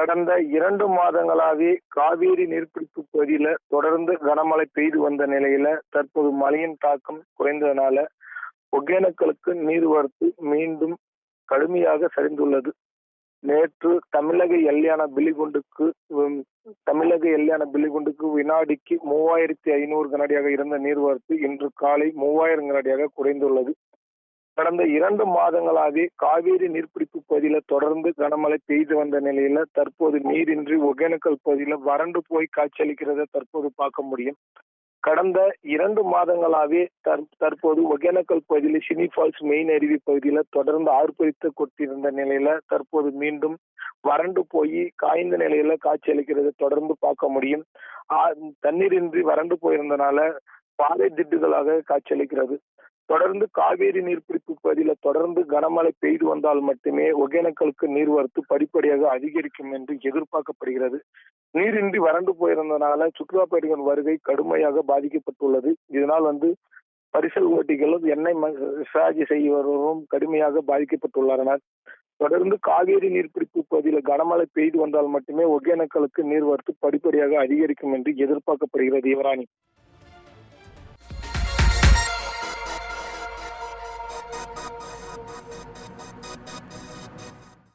கடந்த 2 மாதங்களாவே காவேரி நீர்பிடிப்பு பகுதியில தொடர்ந்து கனமழை பெய்து வந்த நிலையில தற்போது மழையின் தாக்கம் குறைந்ததனால ஒகேனக்கலுக்கு நீர்வரத்து மீண்டும் கடுமையாக சரிந்துள்ளது. நேற்று தமிழக எல்லையான பில்லிகுண்டுக்கு வினாடிக்கு 3500 கனஅடியாக இருந்த நீர்வரத்து இன்று காலை 3000 கனஅடியாக குறைந்துள்ளது. கடந்த 2 மாதங்களாகவே காவேரி நீர்பிடிப்பு பகுதியில தொடர்ந்து கனமழை பெய்து வந்த நிலையில தற்போது நீரின்றி ஒகேனக்கல் பகுதியில வறண்டு போய் காட்சியளிக்கிறத தற்போது பார்க்க முடியும். கடந்த 2 மாதங்களாகவே தற்போது ஒகேனக்கல் பகுதியில் சினி ஃபால்ஸ் மெயின் அருவி பகுதியில தொடர்ந்து ஆர்ப்பரித்து கொண்டிருந்த நிலையில தற்போது மீண்டும் வறண்டு போய் காய்ந்த நிலையில காட்சியளிக்கிறத தொடர்ந்து பார்க்க முடியும். தண்ணீரின்றி வறண்டு போயிருந்தனால பாறை திட்டுகளாக காட்சியளிக்கிறது. தொடர்ந்து காவேரி நீர்பிடிப்பு பகுதியில தொடர்ந்து கனமழை பெய்து வந்தால் மட்டுமே ஒகேனக்கலுக்கு நீர்வரத்து படிப்படியாக அதிகரிக்கும் என்று எதிர்பார்க்கப்படுகிறது. நீரின்றி வறண்டு போயிருந்தனால சுற்றுலா பயணிகள் வருகை கடுமையாக பாதிக்கப்பட்டுள்ளது. இதனால் பரிசல் ஓட்டிகளும் எண்ணெய் சார்ஜ் செய்வரும் கடுமையாக பாதிக்கப்பட்டுள்ளனர். தொடர்ந்து காவேரி நீர்பிடிப்பு பகுதியில கனமழை பெய்து வந்தால் மட்டுமே ஒகேனக்கலுக்கு நீர்வரத்து படிப்படியாக அதிகரிக்கும் என்று எதிர்பார்க்கப்படுகிறது. யுவராணி.